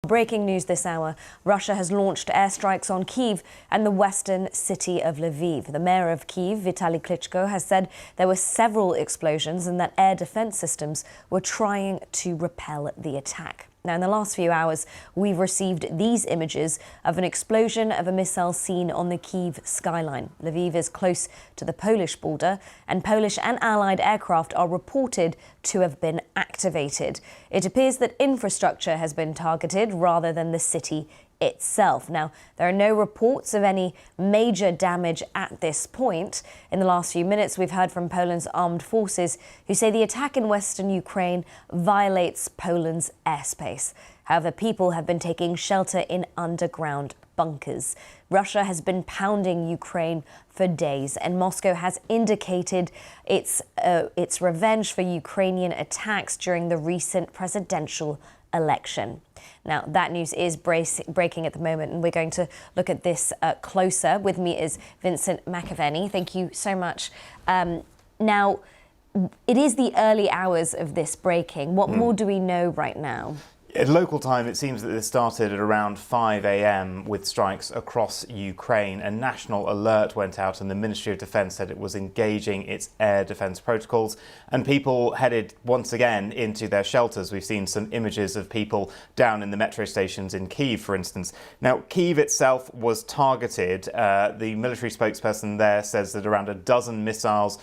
Breaking news this hour. Russia has launched airstrikes on Kyiv and the western city of Lviv. The mayor of Kyiv, Vitaly Klitschko, has said there were several explosions and that air defense systems were trying to repel the attack. Now, in the last few hours, we've received these images of an explosion of a missile seen on the Kyiv skyline. Lviv is close to the Polish border, and Polish and Allied aircraft are reported to have been activated. It appears that infrastructure has been targeted rather than the city itself. Now, there are no reports of any major damage at this point. In the last few minutes, we've heard from Poland's armed forces who say the attack in western Ukraine violates Poland's airspace. However, people have been taking shelter in underground bunkers. Russia has been pounding Ukraine for days, and Moscow has indicated its revenge for Ukrainian attacks during the recent presidential election. Now, that news is breaking at the moment, and we're going to look at this closer. With me is Vincent McAvenny. Thank you so much. Now, it is the early hours of this breaking. What more do we know right now? At local time, it seems that this started at around 5 a.m. with strikes across Ukraine. A national alert went out and the Ministry of Defence said it was engaging its air defence protocols, and people headed once again into their shelters. We've seen some images of people down in the metro stations in Kyiv, for instance. Now, Kyiv itself was targeted. The military spokesperson there says that around a dozen missiles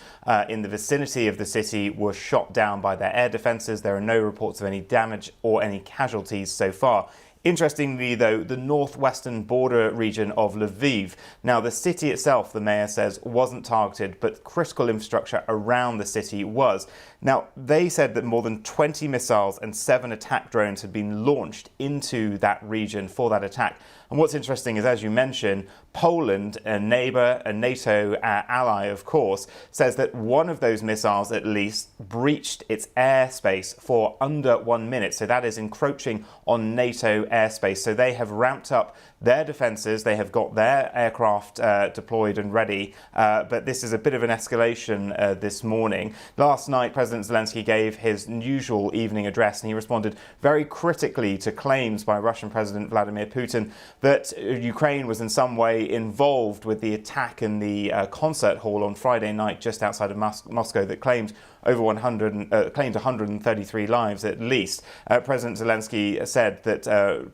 in the vicinity of the city were shot down by their air defences. There are no reports of any damage or any casualties so far. Interestingly, though, the northwestern border region of Lviv. Now, the city itself, the mayor says, wasn't targeted, but critical infrastructure around the city was. Now, they said that more than 20 missiles and 7 attack drones had been launched into that region for that attack. And what's interesting is, as you mentioned, Poland, a neighbour, a NATO ally, of course, says that one of those missiles at least breached its airspace for under 1 minute. So that is encroaching on NATO airspace. So they have ramped up their defences. They have got their aircraft deployed and ready. But this is a bit of an escalation this morning. Last night, President Zelensky gave his usual evening address, and he responded very critically to claims by Russian President Vladimir Putin that Ukraine was in some way involved with the attack in the concert hall on Friday night just outside of Moscow that claimed over 133 lives at least. President Zelensky said that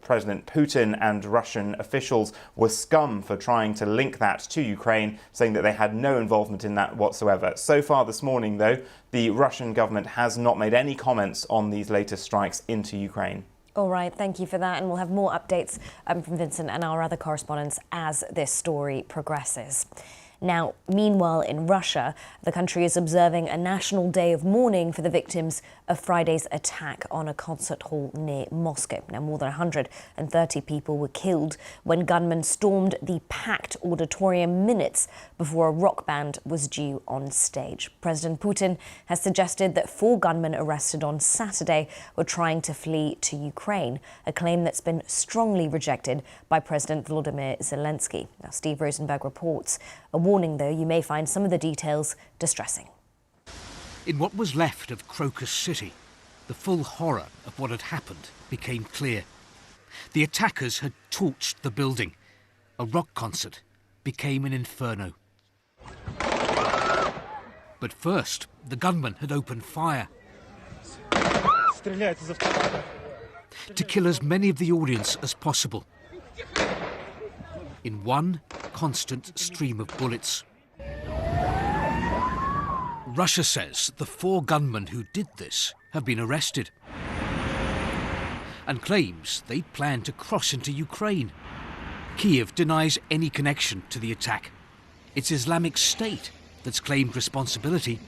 President Putin and Russian officials were scum for trying to link that to Ukraine, saying that they had no involvement in that whatsoever. So far this morning, though, the Russian government has not made any comments on these latest strikes into Ukraine. All right, thank you for that. And we'll have more updates from Vincent and our other correspondents as this story progresses. Now, meanwhile, in Russia, the country is observing a national day of mourning for the victims of Friday's attack on a concert hall near Moscow. Now, more than 130 people were killed when gunmen stormed the packed auditorium minutes before a rock band was due on stage. President Putin has suggested that 4 gunmen arrested on Saturday were trying to flee to Ukraine, a claim that's been strongly rejected by President Volodymyr Zelensky. Now, Steve Rosenberg reports. A warning, though, you may find some of the details distressing. In what was left of Crocus City, the full horror of what had happened became clear. The attackers had torched the building. A rock concert became an inferno. But first, the gunmen had opened fire to kill as many of the audience as possible in one constant stream of bullets. Russia says the 4 gunmen who did this have been arrested and claims they plan to cross into Ukraine. Kyiv denies any connection to the attack. It's Islamic State that's claimed responsibility.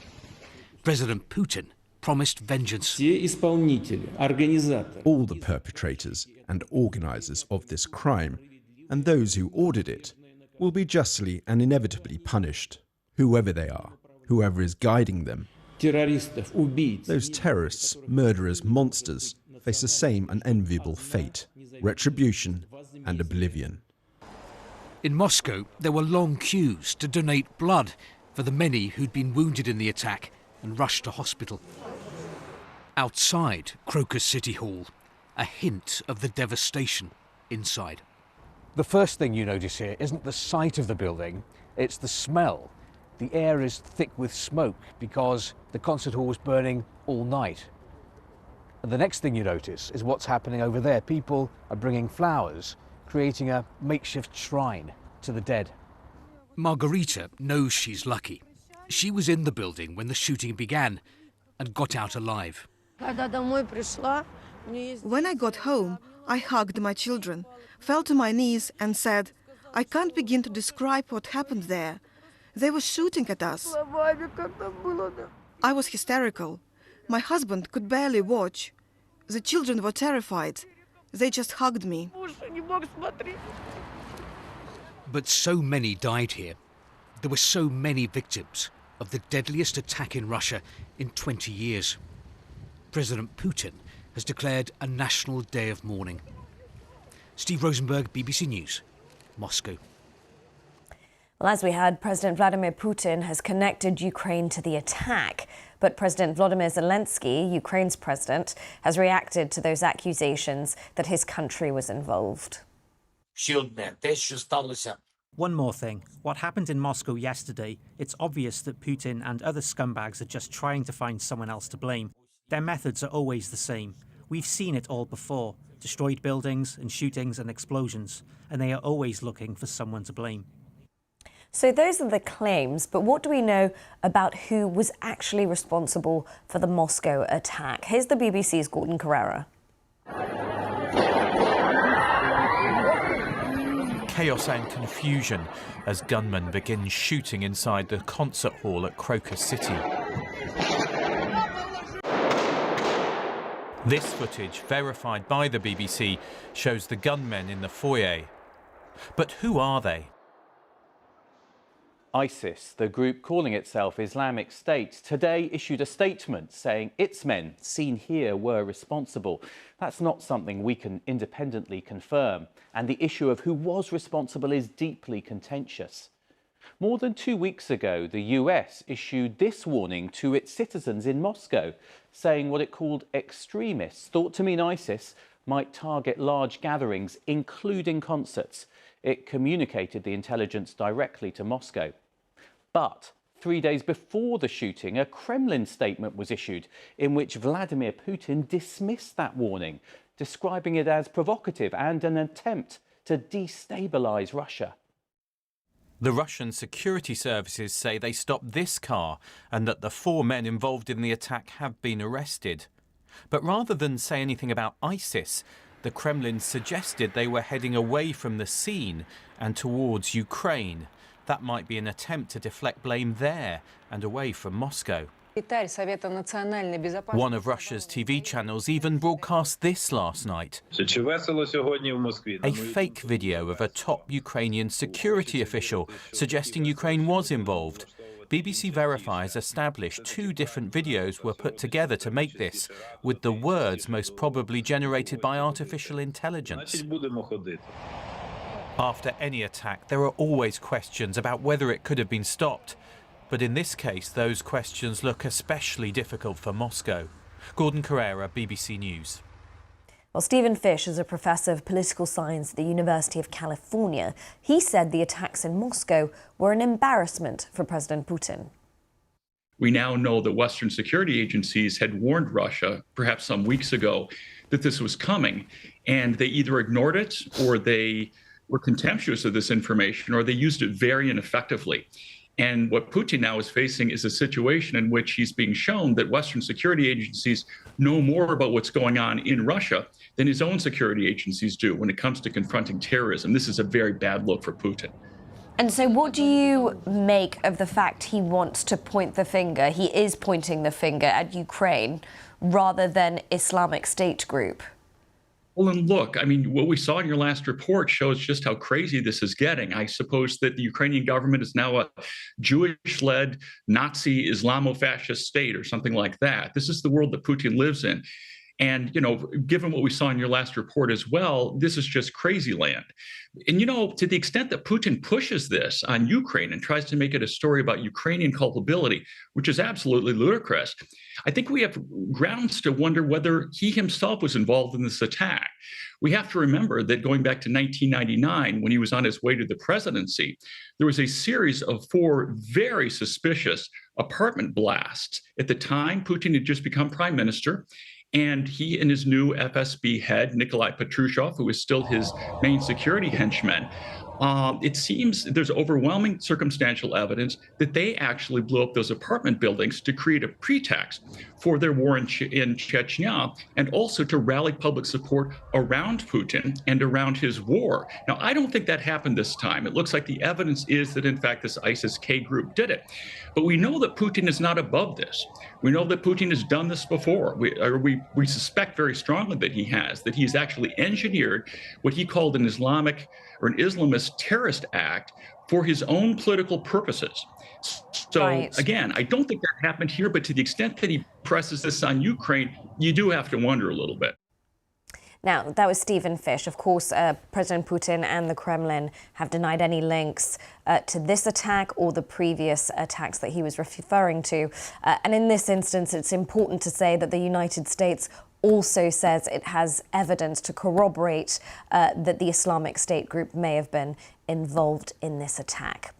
President Putin promised vengeance. All the perpetrators and organisers of this crime, and those who ordered it, will be justly and inevitably punished, whoever they are, whoever is guiding them. Those terrorists, murderers, monsters face the same unenviable fate, retribution and oblivion. In Moscow, there were long queues to donate blood for the many who'd been wounded in the attack and rushed to hospital. Outside Crocus City Hall, a hint of the devastation inside. The first thing you notice here isn't the sight of the building, it's the smell. The air is thick with smoke because the concert hall was burning all night. And the next thing you notice is what's happening over there. People are bringing flowers, creating a makeshift shrine to the dead. Margarita knows she's lucky. She was in the building when the shooting began and got out alive. When I got home, I hugged my children, fell to my knees and said, "I can't begin to describe what happened there. They were shooting at us." I was hysterical. My husband could barely watch. The children were terrified. They just hugged me. But so many died here. There were so many victims of the deadliest attack in Russia in 20 years. President Putin has declared a national day of mourning. Steve Rosenberg, BBC News, Moscow. Well, as we heard, President Vladimir Putin has connected Ukraine to the attack. But President Volodymyr Zelensky, Ukraine's president, has reacted to those accusations that his country was involved. One more thing. What happened in Moscow yesterday, it's obvious that Putin and other scumbags are just trying to find someone else to blame. Their methods are always the same. We've seen it all before. Destroyed buildings and shootings and explosions. And they are always looking for someone to blame. So those are the claims, but what do we know about who was actually responsible for the Moscow attack? Here's the BBC's Gordon Carrera. Chaos and confusion as gunmen begin shooting inside the concert hall at Crocus City. This footage, verified by the BBC, shows the gunmen in the foyer. But who are they? ISIS, the group calling itself Islamic State, today issued a statement saying its men, seen here, were responsible. That's not something we can independently confirm, and the issue of who was responsible is deeply contentious. More than 2 weeks ago, the US issued this warning to its citizens in Moscow, saying what it called extremists, thought to mean ISIS, might target large gatherings, including concerts. It communicated the intelligence directly to Moscow. But 3 days before the shooting, a Kremlin statement was issued in which Vladimir Putin dismissed that warning, describing it as provocative and an attempt to destabilize Russia. The Russian security services say they stopped this car and that the 4 men involved in the attack have been arrested. But rather than say anything about ISIS, the Kremlin suggested they were heading away from the scene and towards Ukraine. That might be an attempt to deflect blame there and away from Moscow. One of Russia's TV channels even broadcast this last night. A fake video of a top Ukrainian security official suggesting Ukraine was involved. BBC Verifiers established 2 different videos were put together to make this, with the words most probably generated by artificial intelligence. After any attack, there are always questions about whether it could have been stopped. But in this case, those questions look especially difficult for Moscow. Gordon Carrera, BBC News. Well, Stephen Fish is a professor of political science at the University of California. He said the attacks in Moscow were an embarrassment for President Putin. We now know that Western security agencies had warned Russia, perhaps some weeks ago, that this was coming. And they either ignored it, or they were contemptuous of this information, or they used it very ineffectively. And what Putin now is facing is a situation in which he's being shown that Western security agencies know more about what's going on in Russia than his own security agencies do when it comes to confronting terrorism. This is a very bad look for Putin. And so what do you make of the fact he wants to point the finger, he is pointing the finger at Ukraine rather than Islamic State group? Well, and look, I mean, what we saw in your last report shows just how crazy this is getting. I suppose that the Ukrainian government is now a Jewish-led Nazi Islamo-fascist state or something like that. This is the world that Putin lives in. And, given what we saw in your last report as well, this is just crazy land. And, to the extent that Putin pushes this on Ukraine and tries to make it a story about Ukrainian culpability, which is absolutely ludicrous, I think we have grounds to wonder whether he himself was involved in this attack. We have to remember that going back to 1999, when he was on his way to the presidency, there was a series of 4 very suspicious apartment blasts. At the time, Putin had just become prime minister, and he and his new FSB head, Nikolai Patrushev, who is still his main security henchman, it seems there's overwhelming circumstantial evidence that they actually blew up those apartment buildings to create a pretext for their war in Chechnya, and also to rally public support around Putin and around his war. Now, I don't think that happened this time. It looks like the evidence is that, in fact, this ISIS-K group did it. But we know that Putin is not above this. We know that Putin has done this before. We suspect very strongly that he has, that he's actually engineered what he called an Islamist terrorist act for his own political purposes. So Right. again, I don't think that happened here, but to the extent that he presses this on Ukraine, you do have to wonder a little bit. Now, that was Stephen Fish. Of course, President Putin and the Kremlin have denied any links to this attack or the previous attacks that he was referring to. And in this instance, it's important to say that the United States also says it has evidence to corroborate that the Islamic State group may have been involved in this attack.